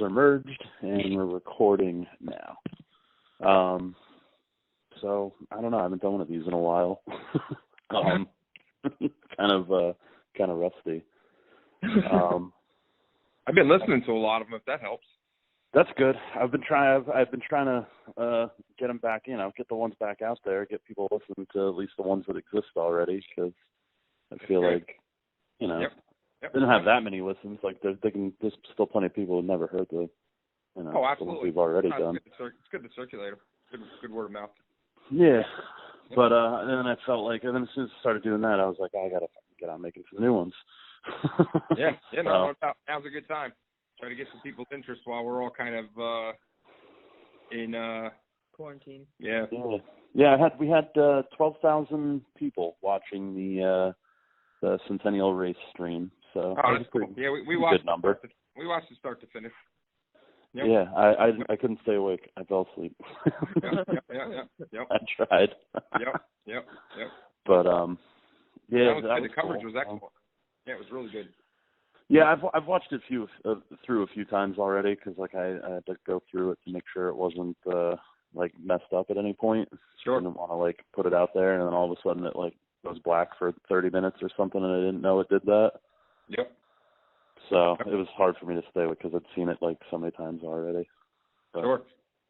are merged, and we're recording now. So I don't know. I haven't done one of these in a while. kind of rusty. I've been listening to a lot of them. If that helps. That's good. I've been trying to get them back. Get the ones back out there. Get people listening to at least the ones that exist already, because I feel like Yep. they don't have that many listens. Like there's still plenty of people who've never heard the oh, the ones absolutely. we've already done. It's good to circulate them. Good word of mouth. Yeah, but and then I felt like, and then as soon as I started doing that, I was like, I gotta get on making some new ones. No, now's a good time. Try to get some people's interest while we're all kind of in quarantine. Yeah. We had 12,000 people watching the Centennial Race stream. So that's cool. Yeah, we watched good number. We watched it start to finish. Yep. Yeah, I couldn't stay awake. I fell asleep. Yep. I tried. Yep. But the coverage cool. was excellent. Yeah, it was really good. Yeah, I've watched it through a few times already, because I had to go through it to make sure it wasn't messed up at any point. Sure. I didn't want to put it out there, and then all of a sudden it goes black for 30 minutes or something, and I didn't know it did that. Yep. So it was hard for me to stay with, because I'd seen it so many times already. But, sure.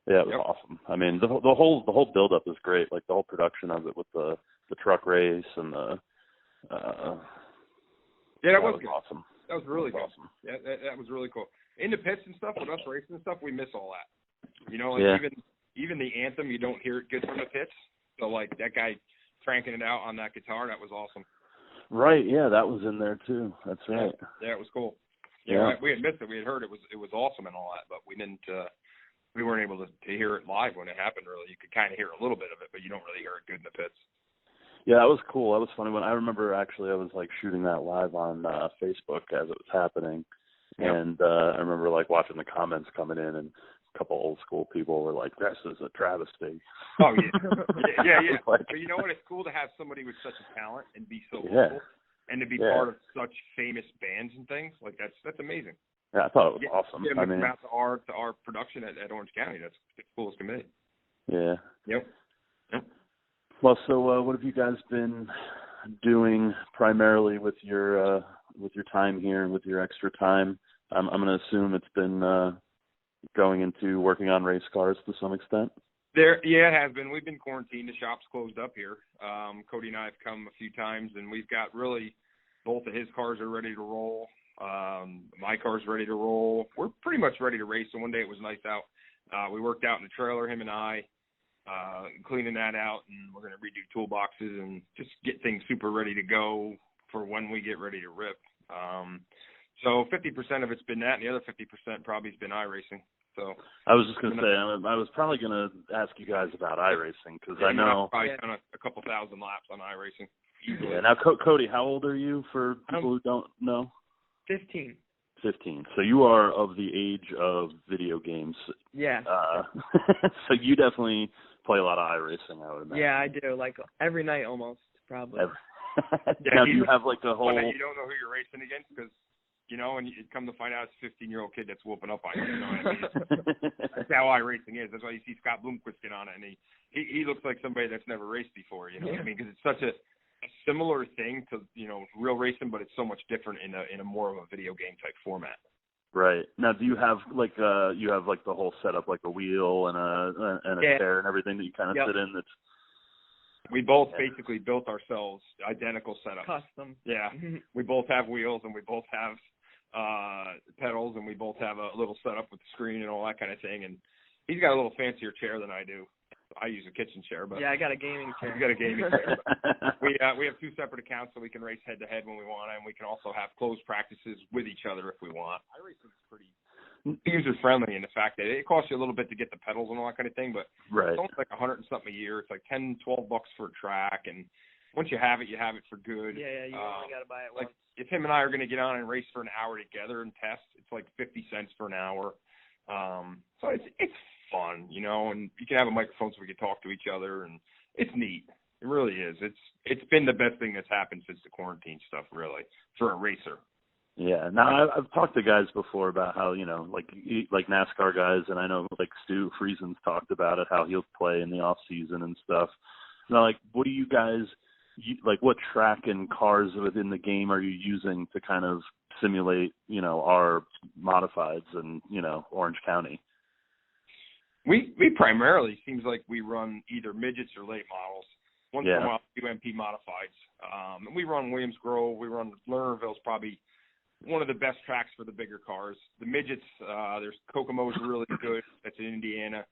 Yeah, it was awesome. I mean, the whole build up is great. The whole production of it with the truck race and the that was awesome. That was really good. Awesome. Yeah, that was really cool. In the pits and stuff, with us racing and stuff, we miss all that. Even the anthem, you don't hear it good from the pits. So that guy cranking it out on that guitar, that was awesome. Right. Yeah, that was in there too. That's right. Yeah, it was cool. Yeah. We had missed it. We had heard it was awesome and all that, but we didn't. We weren't able to hear it live when it happened. Really, you could kind of hear a little bit of it, but you don't really hear it good in the pits. Yeah, that was cool. That was funny. When I remember, actually, I was shooting that live on Facebook as it was happening, and I remember watching the comments coming in, and a couple old school people were like, "This is a travesty." Oh yeah. But you know what? It's cool to have somebody with such a talent and be so local, and to be part of such famous bands and things. That's amazing. Yeah, I thought it was awesome. Yeah, out to our production at Orange County. That's cool as can be. Yeah. Yep. Well, so what have you guys been doing primarily with your time here and with your extra time? I'm going to assume it's been going into working on race cars to some extent. It has been. We've been quarantined. The shop's closed up here. Cody and I have come a few times, and we've got really both of his cars are ready to roll. My car's ready to roll. We're pretty much ready to race. So one day it was nice out. We worked out in the trailer, him and I. Cleaning that out, and we're going to redo toolboxes and just get things super ready to go for when we get ready to rip. So 50% of it's been that, and the other 50% probably has been iRacing. So I was just going to say, I was probably going to ask you guys about iRacing, because I know I've probably done a couple thousand laps on iRacing. Yeah. Now, Cody, how old are you for people who don't know? 15. 15. So you are of the age of video games. Yeah. So you definitely play a lot of iRacing, I would imagine. Yeah, I do. Every night almost, probably. Now, do you have a whole... You don't know who you're racing against, because, and you come to find out it's a 15-year-old kid that's whooping up on you. You know what I mean? That's how iRacing is. That's why you see Scott Bloomquist get on it, and he looks like somebody that's never raced before, you know what I mean? Because it's such a similar thing to real racing, but it's so much different in a more of a video game type format. Right. Now, do you have the whole setup, a wheel and a chair and everything that you kind of sit in? We both basically built ourselves identical setups. Custom. Yeah. We both have wheels, and we both have pedals, and we both have a little setup with the screen and all that kind of thing. And he's got a little fancier chair than I do. I use a kitchen chair, but I got a gaming chair. You got a gaming chair. We have two separate accounts, so we can race head to head when we want, and we can also have closed practices with each other if we want. iRacing is pretty user friendly in the fact that it costs you a little bit to get the pedals and all that kind of thing, but it's only $100 and something a year. It's $10-12 for a track, and once you have it for good. Yeah, you only got to buy it once. If him and I are going to get on and race for an hour together and test, it's 50 cents for an hour. So it's fun, and you can have a microphone so we can talk to each other, and it's neat. It really is. It's been the best thing that's happened since the quarantine stuff, really, for a racer. Yeah. Now I've talked to guys before about how, like NASCAR guys, and I know like Stu Friesen's talked about it, how he'll play in the off season and stuff. Now, like, what do you guys like? What track and cars within the game are you using to kind of simulate, our modifieds and Orange County? We primarily seems like we run either midgets or late models. Once in a while, UMP modifieds. And we run Williams Grove. We run Lernerville's probably one of the best tracks for the bigger cars. The midgets, there's Kokomo's really good. That's in Indiana.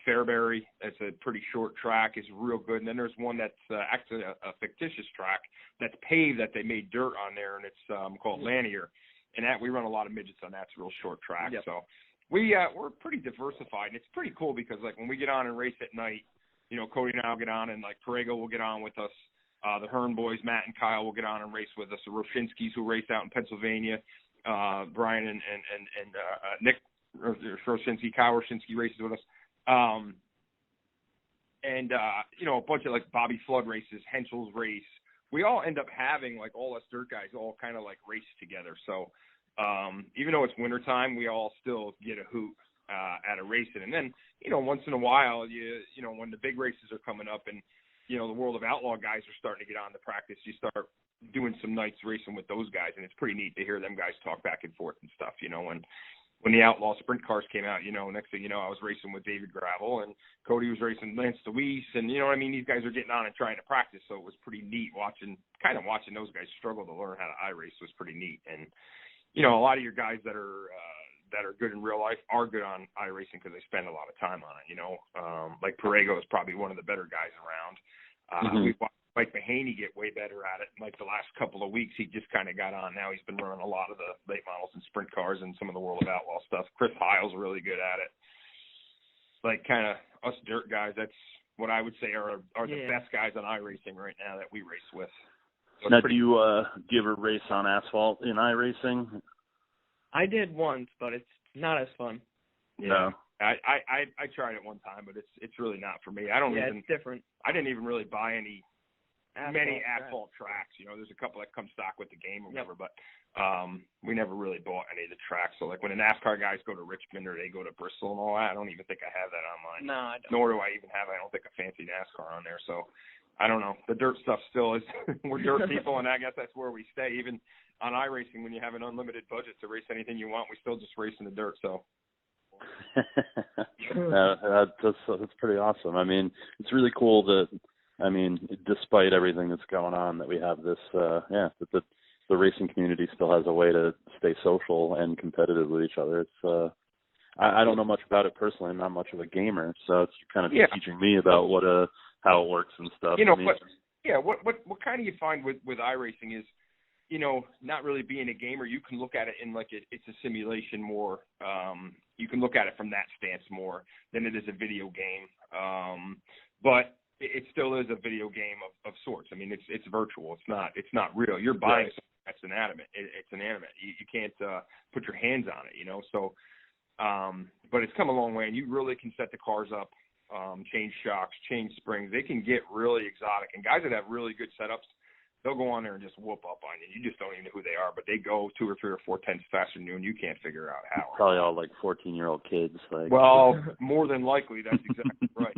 Fairbury, that's a pretty short track, is real good. And then there's one that's actually a fictitious track that's paved that they made dirt on there, and it's called Lanier. And that we run a lot of midgets on that. It's a real short track. Yep. So we're pretty diversified, and it's pretty cool because like when we get on and race at night, Cody and I will get on, and like Parego will get on with us. The Hearn boys, Matt and Kyle, will get on and race with us. The Roshinskis who race out in Pennsylvania, Brian and Nick Roshinsky, Kyle Roshinsky races with us. A bunch of like Bobby Flood races, Henschel's race. We all end up having like all us dirt guys all kind of like race together. So even though it's wintertime, we all still get a hoot at a racing. And then, once in a while, when the big races are coming up and, the World of Outlaw guys are starting to get on to practice, you start doing some nights racing with those guys. And it's pretty neat to hear them guys talk back and forth and stuff, when the Outlaw sprint cars came out, next thing you know, I was racing with David Gravel and Cody was racing Lance DeWeese. And, these guys are getting on and trying to practice. So it was pretty neat watching those guys struggle to learn how to iRace was pretty neat. And, a lot of your guys that are good in real life are good on iRacing because they spend a lot of time on it, like Parego is probably one of the better guys around. We've watched Mike Mahaney get way better at it. Like the last couple of weeks, he just kind of got on. Now he's been running a lot of the late models and sprint cars and some of the World of Outlaw stuff. Chris Heil's really good at it. Like kind of us dirt guys, that's what I would say are the best guys on iRacing right now that we race with. So now, do you ever race on asphalt in iRacing? I did once, but it's not as fun. Yeah. No. I tried it one time, but it's really not for me. It's different. I didn't even really buy many asphalt tracks. There's a couple that come stock with the game or whatever, but we never really bought any of the tracks. So like when the NASCAR guys go to Richmond or they go to Bristol and all that, I don't even think I have that on mine. No, I don't. Nor do I even have, I don't think, a fancy NASCAR on there. So I don't know. The dirt stuff still is, we're dirt people, and I guess that's where we stay. Even on iRacing, when you have an unlimited budget to race anything you want, we still just race in the dirt. So. That's pretty awesome. I mean, it's really cool that, despite everything that's going on, that we have this, that the racing community still has a way to stay social and competitive with each other. It's, I don't know much about it personally. I'm not much of a gamer, so it's kind of teaching me about how it works and stuff. What kind of you find with iRacing is, not really being a gamer, you can look at it in like it's a simulation more. You can look at it from that stance more than it is a video game. But it still is a video game of sorts. I mean, it's virtual. It's not real. You're buying something that's inanimate. It's inanimate. You can't put your hands on it, So, but it's come a long way, and you really can set the cars up, change shocks, change springs. They can get really exotic. And guys that have really good setups, they'll go on there and just whoop up on you. You just don't even know who they are, but they go 2 or 3 or 4 tenths faster than you, and you can't figure out how. Probably all like 14-year-old kids. Well, more than likely, that's exactly right.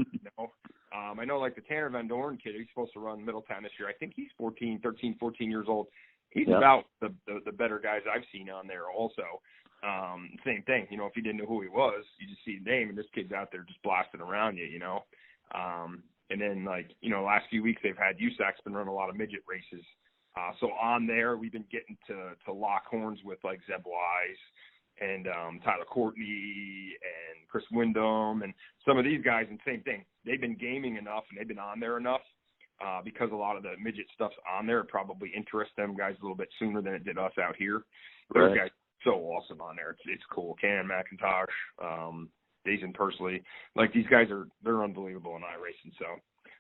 I know like the Tanner Van Dorn kid, he's supposed to run Middletown this year. I think he's 13, 14 years old. He's about the better guys I've seen on there also. Same thing, if you didn't know who he was, you just see the name, and this kid's out there just blasting around you, And then, last few weeks they've had USAC's been running a lot of midget races. So on there, we've been getting to lock horns with like Zeb Wise and Tyler Courtney and Chris Wyndham and some of these guys. And same thing, they've been gaming enough and they've been on there enough because a lot of the midget stuff's on there. It probably interests them guys a little bit sooner than it did us out here. Those guys are so awesome on there. It's cool. Ken McIntosh, Jason Persley, like these guys they're unbelievable in iRacing. So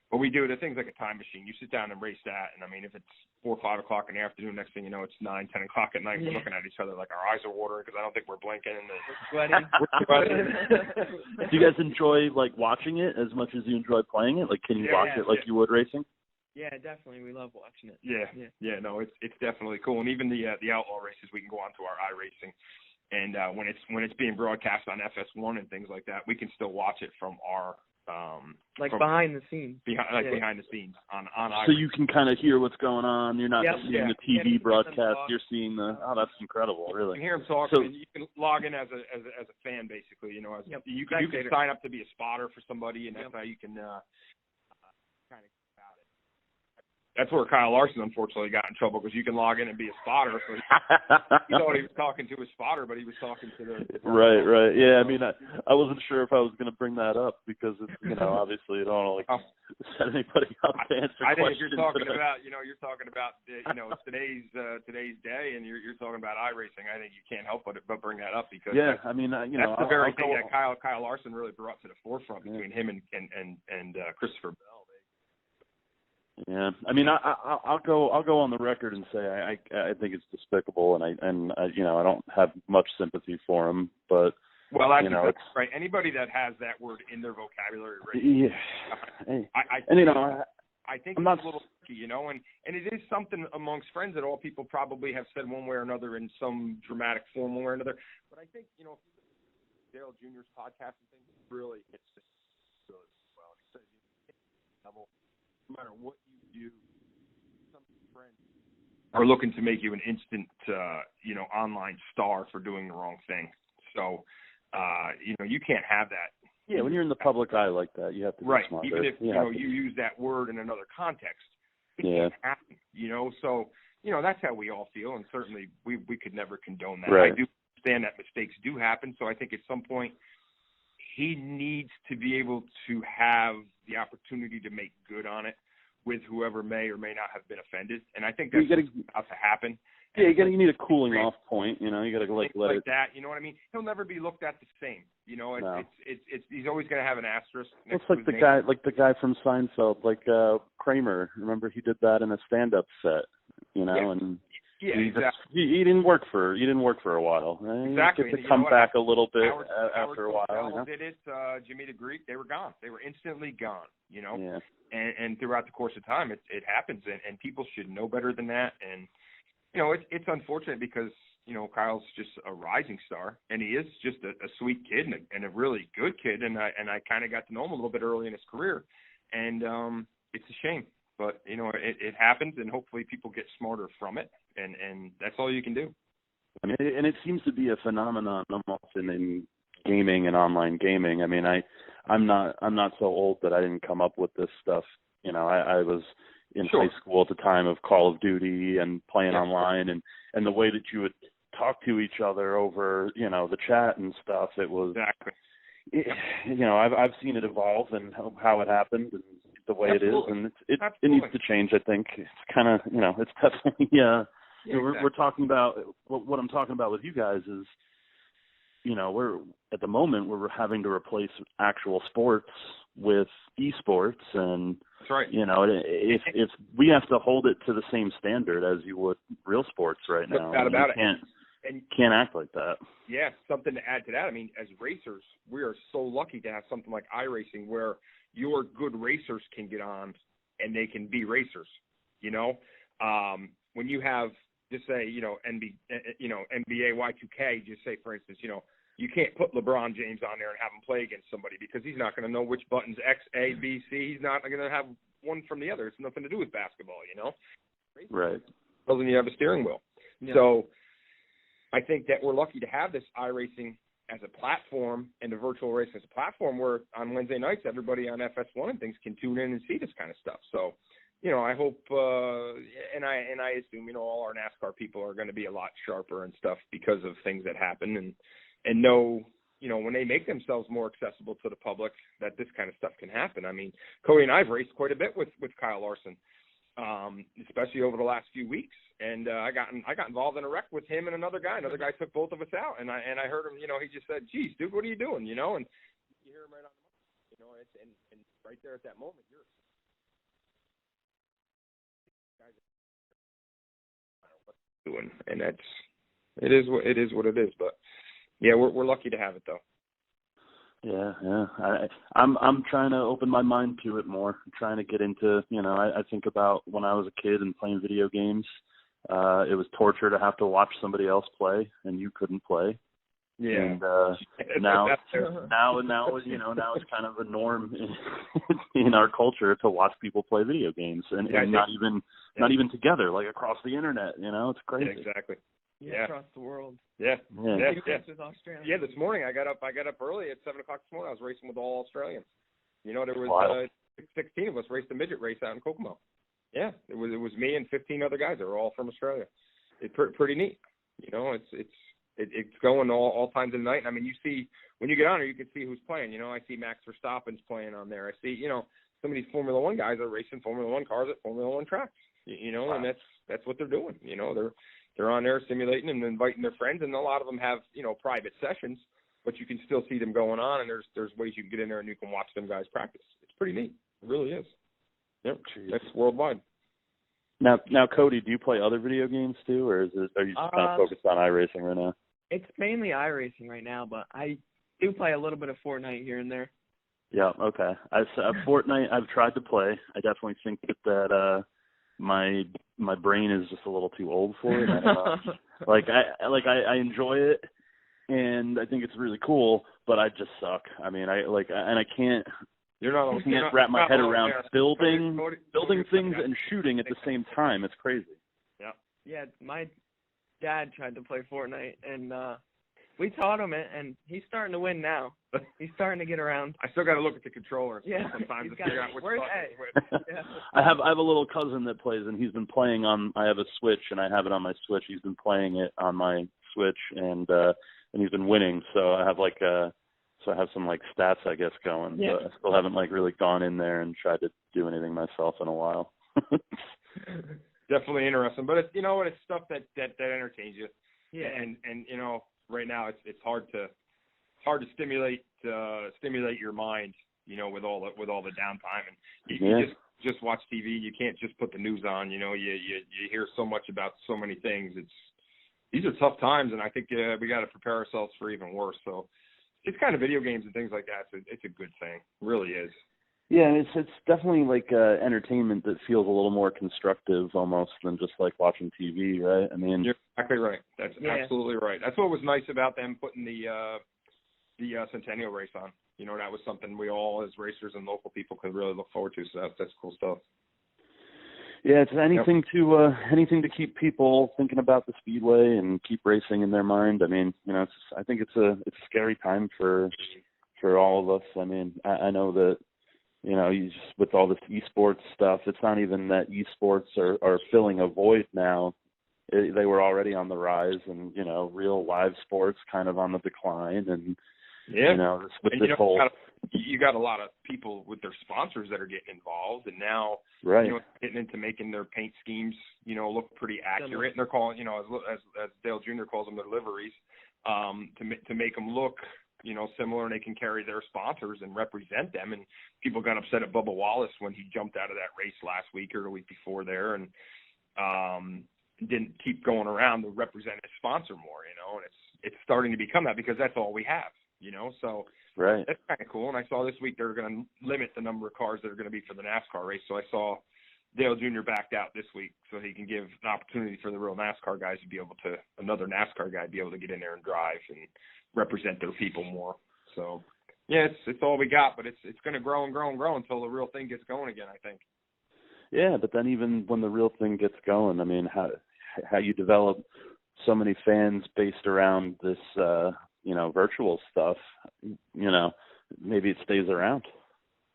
what we do, the things like a time machine, you sit down and race that, and if it's 4 or 5 o'clock in the afternoon, next thing you know, it's 9, 10 o'clock at night. We're looking at each other like our eyes are watering because I don't think we're blinking. And we're sweating. Do you guys enjoy like watching it as much as you enjoy playing it? Like, can you watch it like you would racing? Yeah, definitely. We love watching it. Yeah. No, it's definitely cool. And even the outlaw races, we can go onto our iRacing, and when it's being broadcast on FS1 and things like that, we can still watch it from our behind the scenes. Behind the scenes on iRacing. So you can kind of hear what's going on. You're not just seeing the TV broadcast. You're seeing that's incredible, really. You can hear them talking, and you can log in as a fan, basically. You know, you can sign up to be a spotter for somebody, and that's how you can kind of get about it. That's where Kyle Larson unfortunately got in trouble, because you can log in and be a spotter. So he thought he was talking to a spotter, but he was talking to the Right. Yeah, I mean, I wasn't sure if I was going to bring that up, because it's, obviously you don't want to set anybody up to answer questions. I think if you're talking about, you're talking about today's day, and you're talking about iRacing, I think you can't help but bring that up, because that's the very thing that Kyle Larson really brought to the forefront between him and Christopher Bell. Yeah, I mean, I'll go on the record and say I think it's despicable, and I don't have much sympathy for him, but that's right. Anybody that has that word in their vocabulary, right? I think it's a little tricky, and it is something amongst friends that all people probably have said one way or another in some dramatic form, one way or another. But I think if you look at Dale Jr.'s podcast and things, really, it's just really well. He says level. No matter what you do, some friends are looking to make you an instant, online star for doing the wrong thing. So, you can't have that. Yeah, when you're in the public eye like that, you have to be smarter. Even if you use that word in another context, it can't happen. So that's how we all feel, and certainly we could never condone that. Right. I do understand that mistakes do happen. So I think at some point, he needs to be able to have the opportunity to make good on it with whoever may or may not have been offended. And I think that's about to happen. Yeah, you need a cooling off point. You got to let it. That, you know what I mean? He'll never be looked at the same. It's he's always going to have an asterisk. It's like the guy from Seinfeld, like Kramer. Remember, he did that in a stand-up set. And he didn't work for a while. Exactly. You get to come back a little bit after a while. Howard did it. Jimmy the Greek. They were gone. They were instantly gone. Yeah. And throughout the course of time, it happens, and people should know better than that. And it's unfortunate, because Kyle's just a rising star, and he is just a sweet kid and a really good kid. And I kind of got to know him a little bit early in his career, and it's a shame. But, it happens, and hopefully people get smarter from it, and that's all you can do. I mean, and it seems to be a phenomenon almost in gaming and online gaming. I mean, I'm not so old that I didn't come up with this stuff. I was in high school at the time of Call of Duty and playing online, and the way that you would talk to each other over, the chat and stuff, it was, I've seen it evolve and how it happened and the way it is, and it needs to change. I think it's kind of, it's definitely, we're talking about, what I'm talking about with you guys is, we're at the moment we're having to replace actual sports with esports, and that's right. If we have to hold it to the same standard as you would real sports right now, can't act like that. Yeah, something to add to that. I mean, as racers, we are so lucky to have something like iRacing, where your good racers can get on and they can be racers. When you have, just say, NBA Y2K, just say, for instance, you can't put LeBron James on there and have him play against somebody, because he's not going to know which buttons X, A, B, C. He's not going to have one from the other. It's nothing to do with basketball, Right. Doesn't you have a steering wheel? Yeah. So I think that we're lucky to have this iRacing as a platform, and the virtual racing as a platform, where on Wednesday nights everybody on FS1 and things can tune in and see this kind of stuff. So, I hope, and I assume, all our NASCAR people are going to be a lot sharper and stuff because of things that happen, and know, when they make themselves more accessible to the public, that this kind of stuff can happen. I mean, Cody and I have raced quite a bit with Kyle Larson, especially over the last few weeks. And I got involved in a wreck with him and another guy. Another guy took both of us out, and I heard him. He just said, "Geez, dude, what are you doing?" And you hear him right on the mic. And right there at that moment, you're doing, and it is what it is. But yeah, we're lucky to have it, though. Yeah, yeah. I'm trying to open my mind to it more. I'm trying to get into, I think about when I was a kid and playing video games. It was torture to have to watch somebody else play, and you couldn't play. Yeah. And now it's kind of a norm in our culture to watch people play video games, and not even together, like across the internet. It's crazy. Yeah, exactly. Yeah, across the world. Yeah. Yeah. Yeah, this morning I got up early at 7:00 this morning. I was racing with all Australians. There was Wow. 16 of us raced a midget race out in Kokomo. Yeah, it was me and 15 other guys that were all from Australia. It's pretty neat. It's going all times of the night. I mean, you see when you get on there, you can see who's playing. I see Max Verstappen's playing on there. I see some of these Formula One guys are racing Formula One cars at Formula One tracks. Wow. And that's what they're doing. They're on there simulating and inviting their friends, and a lot of them have private sessions, but you can still see them going on, and there's ways you can get in there and you can watch them guys practice. It's pretty neat. It really is. Yep, that's worldwide. Now, Cody, do you play other video games too, or are you just kind of focused on iRacing right now? It's mainly iRacing right now, but I do play a little bit of Fortnite here and there. Yeah, okay. Fortnite I've tried to play. I definitely think that my brain is just a little too old for it. I enjoy it, and I think it's really cool, but I just suck. I mean, I can't. I can't wrap my head around building things and shooting at the same time. It's crazy. Yeah. Yeah, my dad tried to play Fortnite, and we taught him it, and he's starting to win now. He's starting to get around. I still got to look at the controller sometimes to figure out which button. Yeah. I have a little cousin that plays, and he's been playing on. I have a Switch, and I have it on my Switch. He's been playing it on my Switch, and he's been winning. So I have I have some stats, I guess, going. Yeah. But I still haven't really gone in there and tried to do anything myself in a while. Definitely interesting, but it's stuff that entertains you. Yeah. And right now it's hard to stimulate your mind, with all the downtime, and you just watch TV. You can't just put the news on. You hear so much about so many things. These are tough times, and I think we got to prepare ourselves for even worse. So it's kind of video games and things like that. It's a good thing, it really is. Yeah, it's definitely entertainment that feels a little more constructive almost than just watching TV, right? I mean, you're exactly right. That's absolutely right. That's what was nice about them putting the Centennial race on. That was something we all as racers and local people could really look forward to. So that's cool stuff. Yeah, it's anything to keep people thinking about the speedway and keep racing in their mind. I mean, I think it's a scary time for all of us. I mean, I know that. With all this esports stuff, it's not even that esports are filling a void now. They were already on the rise, and real live sports kind of on the decline. And you got a lot of people with their sponsors that are getting involved, and now getting into making their paint schemes look pretty accurate. And they're calling as Dale Jr. calls them, their liveries, to make them look similar, and they can carry their sponsors and represent them. And people got upset at Bubba Wallace when he jumped out of that race last week or the week before there, and didn't keep going around to represent his sponsor more, and it's starting to become that because that's all we have, so that's kind of cool. And I saw this week they're going to limit the number of cars that are going to be for the NASCAR race. So I saw Dale Jr. backed out this week so he can give an opportunity for the real NASCAR guys to be able to, another NASCAR guy be able to get in there and drive and represent their people more. So yeah, it's all we got, but it's going to grow and grow and grow until the real thing gets going again, I think. Yeah, but then even when the real thing gets going, I mean, how you develop so many fans based around this, virtual stuff, maybe it stays around.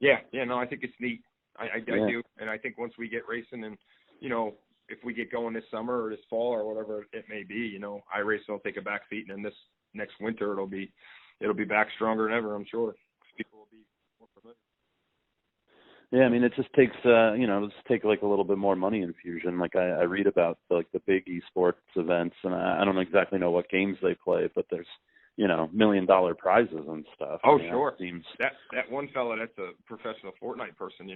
Yeah, no, I think it's neat. I do, and I think once we get racing and, if we get going this summer or this fall or whatever it may be, iRacing will take a back seat, and then this next winter it'll be back stronger than ever, I'm sure. People will be more familiar. Yeah, I mean, it just takes, take a little bit more money infusion. I read about the big esports events, and I don't exactly know what games they play, but there's, $1 million prizes and stuff. Oh, sure. Seems... That one fella, that's a professional Fortnite person,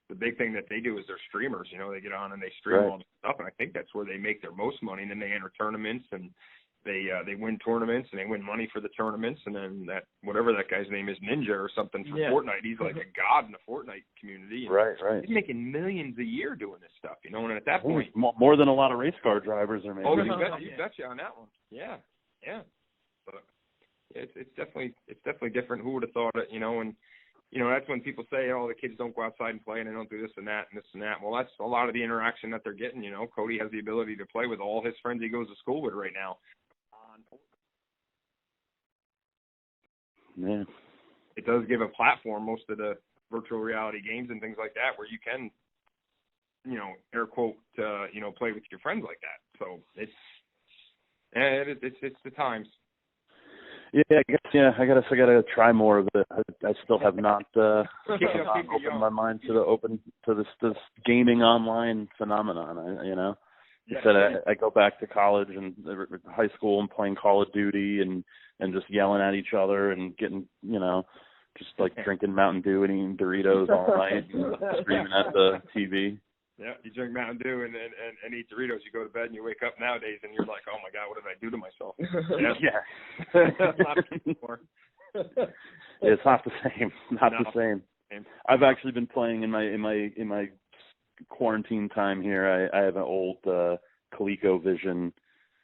the big thing that they do is they're streamers, they get on and they stream all the stuff, and I think that's where they make their most money, and then they enter tournaments, and they win tournaments and they win money for the tournaments, and then that whatever that guy's name is, Ninja or something from Fortnite, he's like a god in the Fortnite community. And right. He's making millions a year doing this stuff, you know. And at that point, more than a lot of race car drivers are making. Oh, you betcha on that one. Yeah. But it's definitely different. Who would have thought it, you know? And you know, that's when people say, oh, the kids don't go outside and play and they don't do this and that and this and that. Well, that's a lot of the interaction that they're getting. You know, Cody has the ability to play with all his friends he goes to school with right now. Yeah. It does give a platform, most of the virtual reality games and things like that, where you can, you know, air quote, you know, play with your friends like that. So it's the times. Yeah, I gotta try more of it. I still have not opened my mind to this gaming online phenomenon. You know, I go back to college and high school and playing Call of Duty and just yelling at each other and getting, you know, just like drinking Mountain Dew and eating Doritos all night and screaming at the TV. Yeah, you drink Mountain Dew and eat Doritos. You go to bed and you wake up nowadays and you're like, oh my God, what did I do to myself? It's not the same. The same. I've actually been playing in my quarantine time here. I have an old ColecoVision,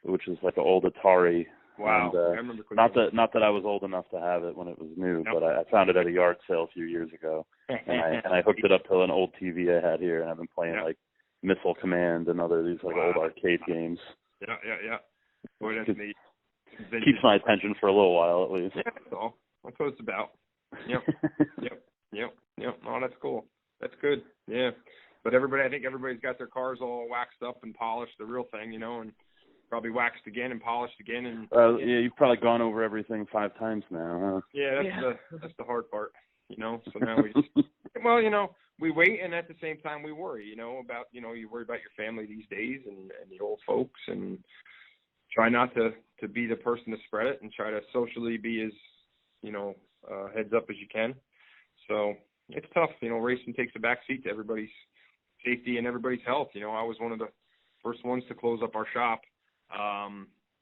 which is like an old Atari. Wow. And, I remember not that I was old enough to have it when it was new, but I found it at a yard sale a few years ago, and I hooked it up to an old TV I had here, and I've been playing like Missile Command and these old arcade games. Yeah. Boy, that's neat. Keeps my attention for a little while at least. Yeah, that's all. That's what it's about. Yep. Oh, that's cool. That's good. Yeah. But I think everybody's got their cars all waxed up and polished, the real thing, you know, and probably waxed again and polished again. And yeah, you've probably gone over everything 5 times now, huh? Yeah, that's the hard part, you know. So now we just, well, you know, we wait, and at the same time we worry, you know, about, you know, you worry about your family these days and the old folks, and try not to be the person to spread it, and try to socially be as, you know, heads up as you can. So it's tough, you know. Racing takes a back seat to everybody's safety and everybody's health. You know, I was one of the first ones to close up our shop.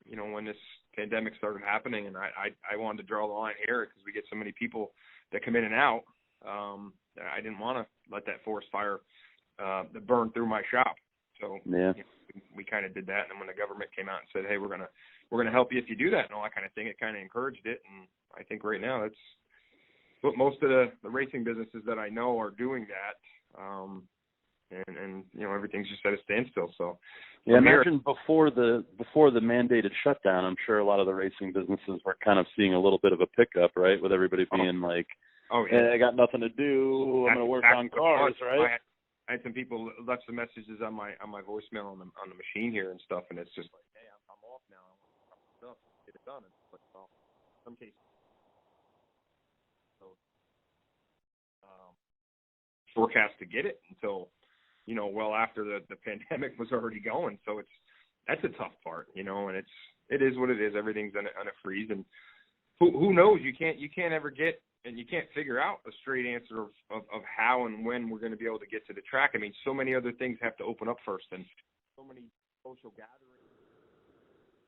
You know, when this pandemic started happening, and I wanted to draw the line here because we get so many people that come in and out. I didn't want to let that forest fire burn through my shop. So you know, we kind of did that. And then when the government came out and said, hey, we're gonna help you if you do that and all that kind of thing, it kind of encouraged it. And I think right now that's what most of the racing businesses that I know are doing that. And you know, everything's just at a standstill. So yeah, imagine before the mandated shutdown, I'm sure a lot of the racing businesses were kind of seeing a little bit of a pickup, right? With everybody being like, hey, I got nothing to do. I'm going to work on cars, right? I had some people left some messages on my voicemail on the machine here and stuff, and it's just like, hey, I'm off now. I want stuff, get it done. It's like, well, in some cases, so forecast to get it until, you know, well after the pandemic was already going. So that's a tough part, you know, and it is what it is. Everything's on a freeze, and who knows? You can't ever get, and you can't figure out a straight answer of how and when we're going to be able to get to the track. I mean, so many other things have to open up first, and so many social gatherings,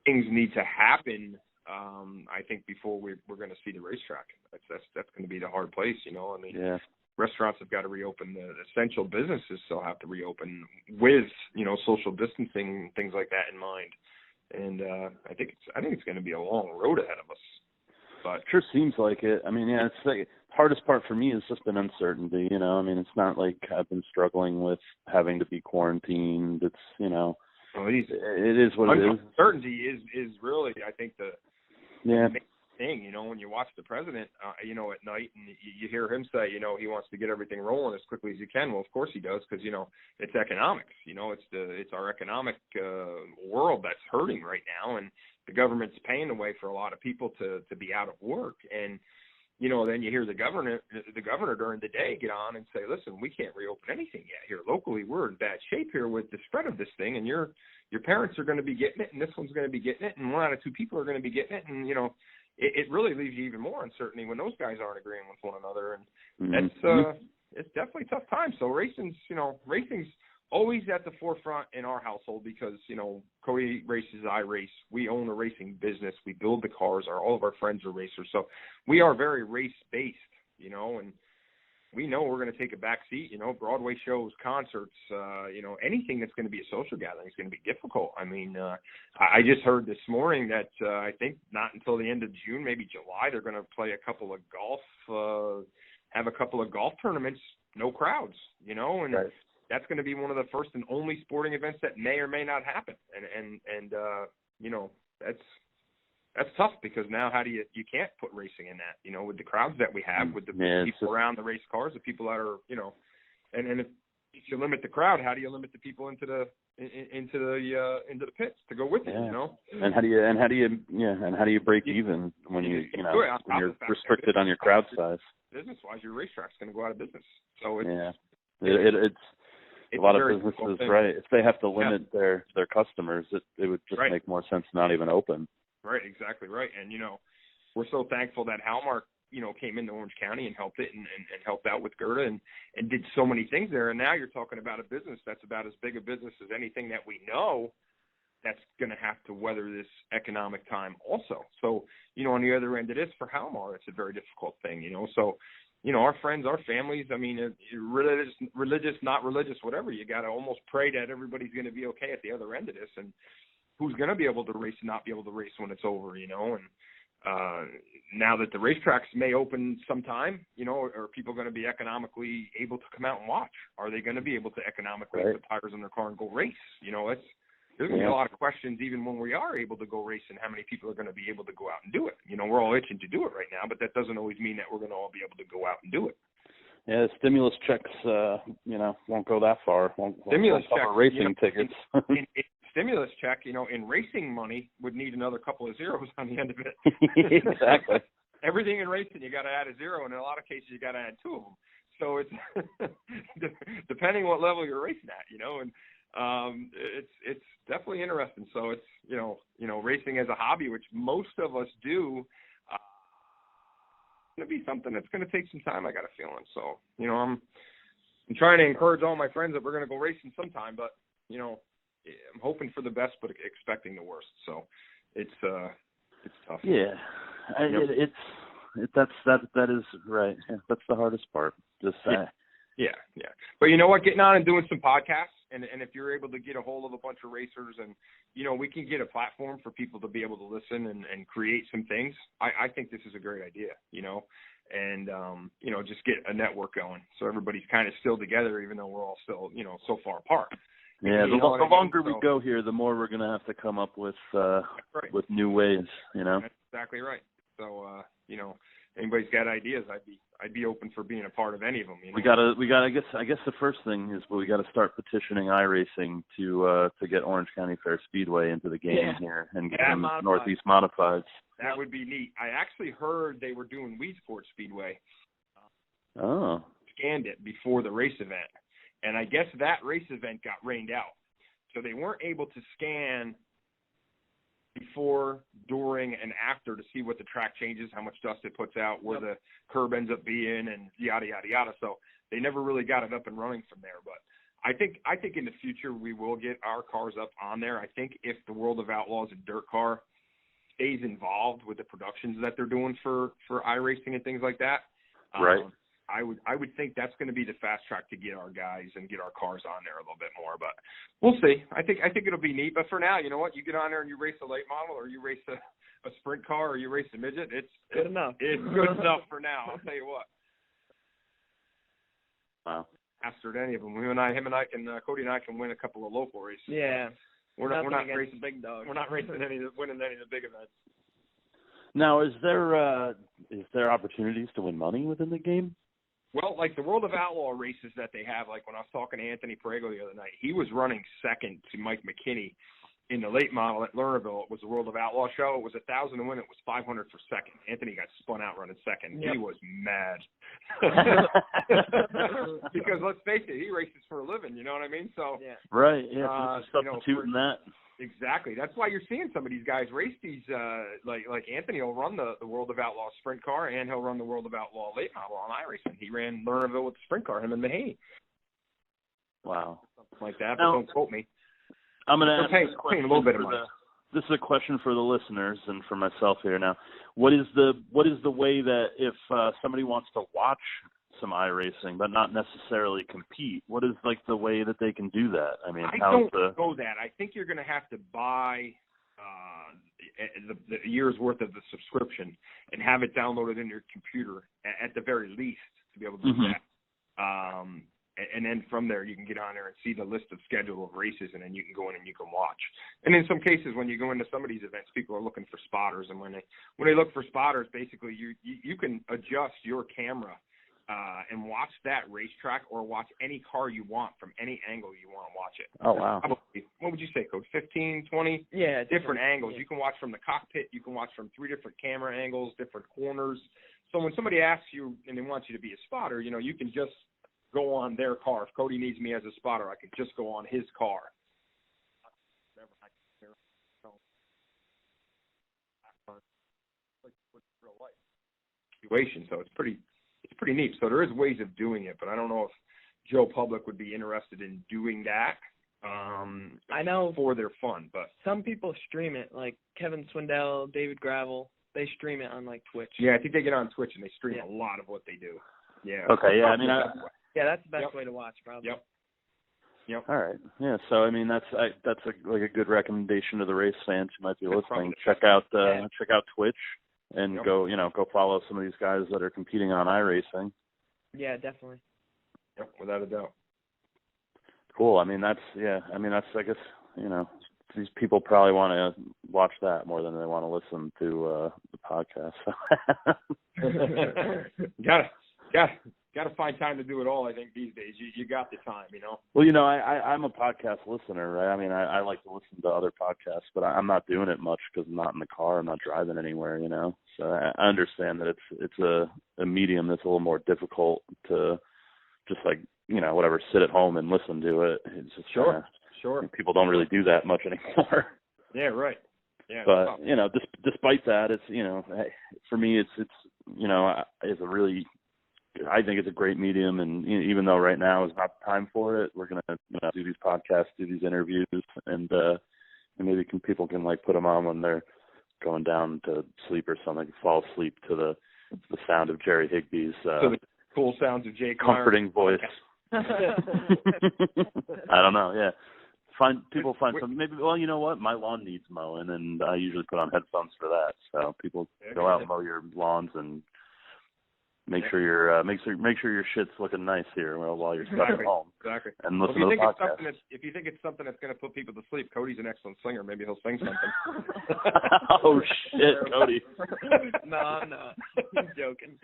things need to happen. I think before we're going to see the racetrack. That's going to be the hard place, you know. I mean, restaurants have got to reopen. The essential businesses still have to reopen with, you know, social distancing, things like that in mind. And I think it's going to be a long road ahead of us. But sure seems like it. I mean, it's like hardest part for me has just been uncertainty. You know, I mean, it's not like I've been struggling with having to be quarantined. It's, you know, it is what it is. Uncertainty is really, I think, the main thing. You know, when you watch the president, you know, at night, and you hear him say, you know, he wants to get everything rolling as quickly as he can. Well, of course he does, because, you know, it's economics. You know, it's our economic world that's hurting right now, and the government's paying the way for a lot of people to be out of work. And, you know, then you hear the governor during the day get on and say, listen, we can't reopen anything yet here locally. We're in bad shape here with the spread of this thing, and your parents are going to be getting it, and this one's going to be getting it, and 1 out of 2 people are going to be getting it. And, you know, it really leaves you even more uncertainty when those guys aren't agreeing with one another. And it's definitely a tough time. So racing's always at the forefront in our household because, you know, Cody races, I race. We own a racing business. We build the cars. All of our friends are racers. So we are very race-based, you know, and we know we're going to take a back seat, you know, Broadway shows, concerts, you know, anything that's going to be a social gathering is going to be difficult. I mean, I just heard this morning that I think not until the end of June, maybe July, they're going to play a couple of golf, have a couple of golf tournaments, no crowds, you know, and right. That's going to be one of the first and only sporting events that may or may not happen. And you know, that's tough because now you can't put racing in that, you know, with the crowds that we have, with the people around the race cars, the people that are, you know, and if you limit the crowd, how do you limit the people into the pits to go with you, you know? And how do you break even when when you're restricted on your crowd size? Business-wise, your racetrack's going to go out of business. So it's a lot of businesses, right? If they have to limit their customers, it would just make more sense to not even open. Right, exactly right. And, you know, we're so thankful that Halmark, you know, came into Orange County and helped it and helped out with Gerda and did so many things there. And now you're talking about a business that's about as big a business as anything that we know that's going to have to weather this economic time also. So, you know, on the other end of this, for Halmar, it's a very difficult thing, you know. So, you know, our friends, our families, I mean, religious, not religious, whatever, you got to almost pray that everybody's going to be okay at the other end of this. And who's going to be able to race and not be able to race when it's over, you know. And now that the racetracks may open sometime, you know, are people going to be economically able to come out and watch? Are they going to be able to economically put tires on their car and go race? You know, there's going to be a lot of questions even when we are able to go race and how many people are going to be able to go out and do it. You know, we're all itching to do it right now, but that doesn't always mean that we're going to all be able to go out and do it. Yeah, the stimulus checks, you know, won't go that far. Stimulus checks, racing tickets. in stimulus check, you know, in racing money would need another couple of zeros on the end of it. Exactly. Everything in racing, you got to add a zero, and in a lot of cases, you got to add two of them. So it's depending what level you're racing at, you know, and it's definitely interesting. So it's you know racing as a hobby, which most of us do, going to be something that's going to take some time. I got a feeling. So you know I'm trying to encourage all my friends that we're going to go racing sometime, but you know I'm hoping for the best, but expecting the worst. So it's tough. Yeah, that is right. Yeah, that's the hardest part. Just Yeah. But you know what? Getting on and doing some podcasts, and if you're able to get a hold of a bunch of racers, and you know we can get a platform for people to be able to listen and create some things. I think this is a great idea. You know, and you know just get a network going so everybody's kind of still together, even though we're all still so far apart. Yeah, the longer we go here, the more we're going to have to come up with new ways. You know, that's exactly right. So you know, anybody's got ideas, I'd be open for being a part of any of them. You know? We got. I guess the first thing is we got to start petitioning iRacing to get Orange County Fair Speedway into the game here and get them Northeast modifieds. That would be neat. I actually heard they were doing Weed Sports Speedway. Scanned it before the race event, and I guess that race event got rained out, so they weren't able to scan before, during, and after to see what the track changes, how much dust it puts out, where the curb ends up being, and yada yada yada. So they never really got it up and running from there. But I think in the future we will get our cars up on there. I think if the World of Outlaws and Dirt Car stays involved with the productions that they're doing for iRacing and things like that, right. I would think that's going to be the fast track to get our guys and get our cars on there a little bit more, but we'll see. I think it'll be neat. But for now, you know what? You get on there and you race a late model, or you race a sprint car, or you race a midget. It's good enough. It's good enough for now. I'll tell you what. Wow. Mastered any of them. Cody and I can win a couple of local races. Yeah. We're not racing big dogs. We're not racing winning any of the big events. Now, is there opportunities to win money within the game? Well, like the World of Outlaw races that they have, like when I was talking to Anthony Parego the other night, he was running second to Mike McKinney in the late model at Lernerville. It was the World of Outlaw show. It was 1,000 to win. It was 500 for second. Anthony got spun out running second. Yep. He was mad. Because let's face it, he races for a living. You know what I mean? So right. Yeah. Substituting that. Exactly. That's why you're seeing some of these guys race these. Like Anthony will run the World of Outlaw sprint car, and he'll run the World of Outlaw late model on iRacing. He ran Lernerville with the sprint car, him and Mahaney. Wow. like that, but Now, don't quote me. I'm going to ask paying a little bit of money. This is a question for the listeners and for myself here now. What is the way that if somebody wants to watch some iRacing but not necessarily compete, what is like the way that they can do that? I mean, I don't know that. I think you're going to have to buy the year's worth of the subscription and have it downloaded in your computer at the very least to be able to do that. And then from there, you can get on there and see the list of schedule of races, and then you can go in and you can watch. And in some cases, when you go into some of these events, people are looking for spotters, and when they look for spotters, basically you can adjust your camera and watch that racetrack or watch any car you want from any angle you want to watch it. Oh, wow. Probably, what would you say, Coach? 15, 20? Yeah, different angles. Yeah. You can watch from the cockpit. You can watch from 3 different camera angles, different corners. So when somebody asks you and they want you to be a spotter, you know, you can just go on their car. If Cody needs me as a spotter, I can just go on his car. So it's pretty neat. So there is ways of doing it, but I don't know if Joe Public would be interested in doing that. I know for their fun, but some people stream it, like Kevin Swindell, David Gravel. They stream it on like Twitch. Yeah, I think they get on Twitch and they stream a lot of what they do. Yeah. Okay. Yeah. I mean, that's the best way to watch, probably. Yep. All right. Yeah. So I mean, that's like a good recommendation to the race fans who might be listening. Check out Twitch and go follow some of these guys that are competing on iRacing. Yeah, definitely. Yep, without a doubt. Cool. I mean, I guess, you know, these people probably want to watch that more than they want to listen to the podcast. Gotta find time to do it all. I think these days you got the time, you know. Well, you know, I'm a podcast listener, right? I mean, I like to listen to other podcasts, but I'm not doing it much because I'm not in the car. I'm not driving anywhere, you know. So I understand that it's a medium that's a little more difficult to just like, you know, whatever, sit at home and listen to it. It's just sure. People don't really do that much anymore. Yeah, right. Yeah, but you know, despite that, it's, you know, for me, it's you know, it's a really, I think it's a great medium, and you know, even though right now is not the time for it, we're gonna do these podcasts, do these interviews, and maybe people can like put them on when they're going down to sleep or something, fall asleep to the sound of Jerry Higbie's to the cool sounds of Jake comforting voice. I don't know. Yeah, people find some maybe. Well, you know what? My lawn needs mowing, and I usually put on headphones for that. So people go out and mow your lawns and make sure your shit's looking nice here while you're stuck at home. Exactly. And listen to the podcast. If you think it's something that's going to put people to sleep, Cody's an excellent singer. Maybe he'll sing something. Oh shit, Cody. No, I'm not. I'm joking.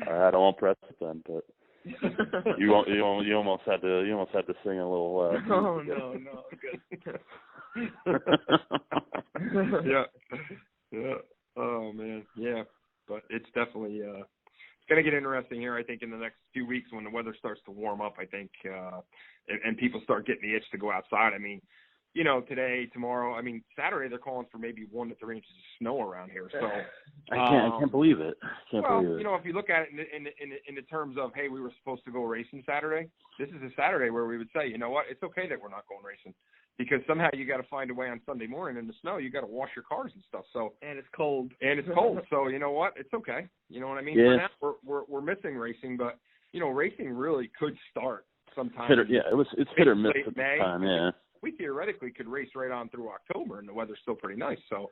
All right, I won't press it then, but you almost had to sing a little. No, good. Yeah. Oh man, yeah. But it's definitely it's going to get interesting here. I think in the next few weeks when the weather starts to warm up, I think, and people start getting the itch to go outside. I mean, you know, today, tomorrow, I mean, Saturday they're calling for maybe 1 to 3 inches of snow around here. So I can't believe it. Believe it. You know, if you look at it in the terms of, hey, we were supposed to go racing Saturday. This is a Saturday where we would say, you know what, it's okay that we're not going racing because somehow you got to find a way on Sunday morning in the snow. You got to wash your cars and stuff. So and it's cold. So you know what, it's okay. You know what I mean? Yeah. For now, we're missing racing, but you know, racing really could start sometime. It's hit or miss at the May. time. Yeah. We theoretically could race right on through October, and the weather's still pretty nice. So,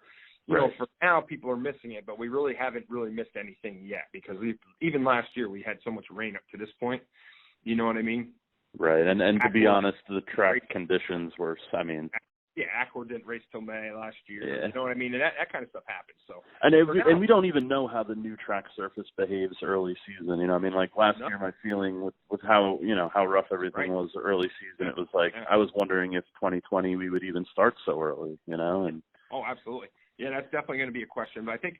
you know, for now, people are missing it, but we really haven't missed anything yet because even last year we had so much rain up to this point. You know what I mean? Right, and to be honest, the track conditions were, I mean... Yeah, Accord didn't race till May last year. Yeah. You know what I mean? And that kind of stuff happens. So, and we don't even know how the new track surface behaves early season. You know, I mean, like last year, my feeling with how, you know, how rough everything was early season, it was like I was wondering if 2020 we would even start so early. You know, and oh, absolutely, yeah, that's definitely going to be a question. But I think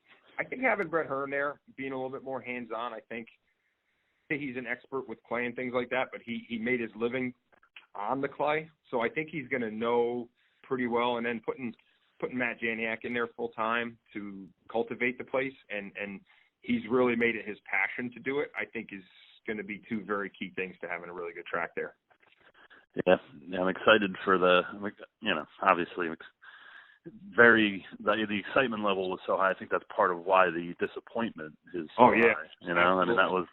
having Brett Hearn there, being a little bit more hands on, I think he's an expert with clay and things like that. But he made his living on the clay, so I think he's going to know pretty well, and then putting Matt Janiak in there full time to cultivate the place, and he's really made it his passion to do it. I think is going to be two very key things to having a really good track there. Yeah, I'm excited for obviously the excitement level was so high. I think that's part of why the disappointment is so high. I mean, that was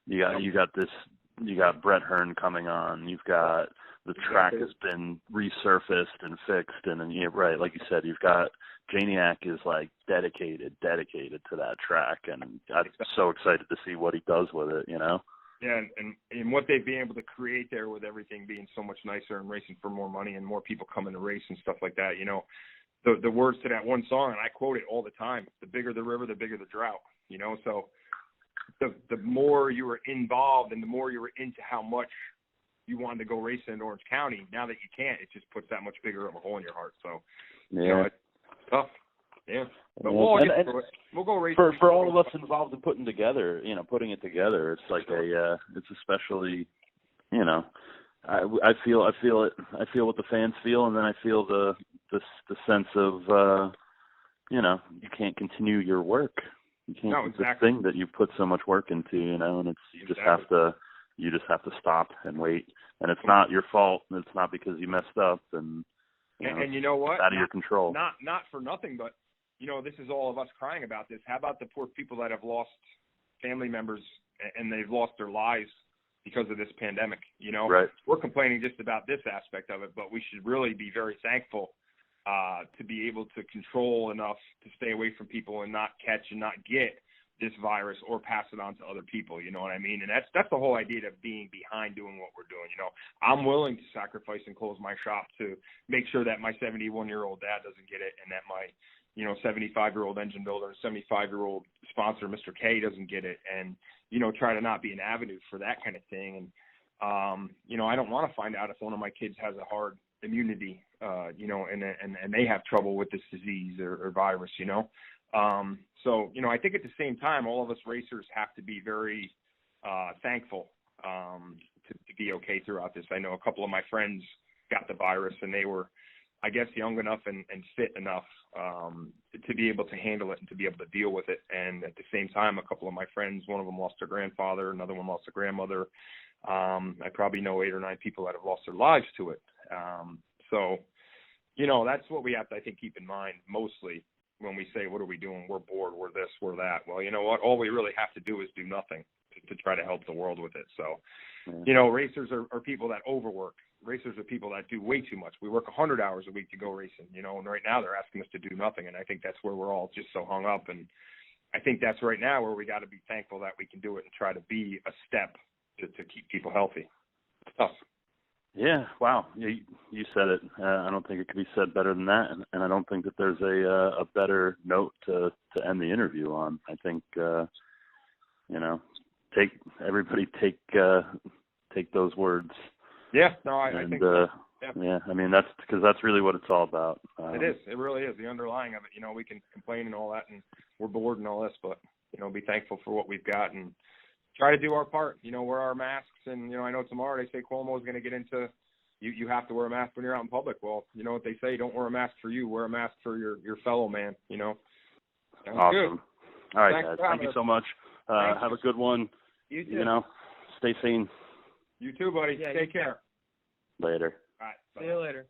you got Brett Hearn coming on. You've got the track has been resurfaced and fixed, and then right, like you said, you've got Janiak is like dedicated to that track, and I'm so excited to see what he does with it. Yeah, and what they've been able to create there with everything being so much nicer and racing for more money and more people coming to race and stuff like that. The words to that one song, and I quote it all the time: "The bigger the river, the bigger the drought." So the more you were involved and the more you were into how much you wanted to go racing in Orange County, now that you can't, it just puts that much bigger of a hole in your heart. So, it's tough. Yeah. But we'll get through it. We'll go racing. For all of us involved in putting it together, it's like it's especially, I feel it. I feel what the fans feel, and then I feel the sense of, you can't continue your work. You can't the thing that you put so much work into, and it's you just have to stop and wait. And it's not your fault. It's not because you messed up, and you know what? It's out of your control. Not for nothing, but this is all of us crying about this. How about the poor people that have lost family members and they've lost their lives because of this pandemic? Right. We're complaining just about this aspect of it, but we should really be very thankful to be able to control enough to stay away from people and not catch and not get this virus or pass it on to other people. You know what I mean? And that's the whole idea of being behind doing what we're doing. I'm willing to sacrifice and close my shop to make sure that my 71-year-old dad doesn't get it, and that my 75-year-old engine builder and 75-year-old sponsor, Mr. K, doesn't get it, and try to not be an avenue for that kind of thing. And I don't want to find out if one of my kids has a hard immunity, and they have trouble with this disease or virus, So, I think at the same time, all of us racers have to be very thankful to be okay throughout this. I know a couple of my friends got the virus, and they were, I guess, young enough and fit enough to be able to handle it and to be able to deal with it. And at the same time, a couple of my friends, one of them lost their grandfather, another one lost a grandmother. I probably know 8 or 9 people that have lost their lives to it. So, that's what we have to, I think, keep in mind mostly when we say, what are we doing? We're bored, we're this, we're that. Well, you know what? All we really have to do is do nothing to try to help the world with it. So, racers are people that overwork. Racers are people that do way too much. We work 100 hours a week to go racing, and right now they're asking us to do nothing. And I think that's where we're all just so hung up. And I think that's right now where we got to be thankful that we can do it and try to be a step to keep people healthy. It's tough. Yeah, wow. You said it. I don't think it could be said better than that, and I don't think that there's a better note to end the interview on. I think take those words. Yeah, no, I think so. Yeah, I mean that's really what it's all about. It is. It really is. The underlying of it. We can complain and all that, and we're bored and all this, but be thankful for what we've got and try to do our part. Wear our masks, and I know tomorrow they say Cuomo is going to get into you have to wear a mask when you're out in public. Well, you know what they say: don't wear a mask for you, wear a mask for your fellow man. Awesome. Good. All right, Thanks, guys. Thank you so much. Have a good one. You too. Stay sane. You too, buddy. Yeah, Take care. Later. All right. Bye. See you later.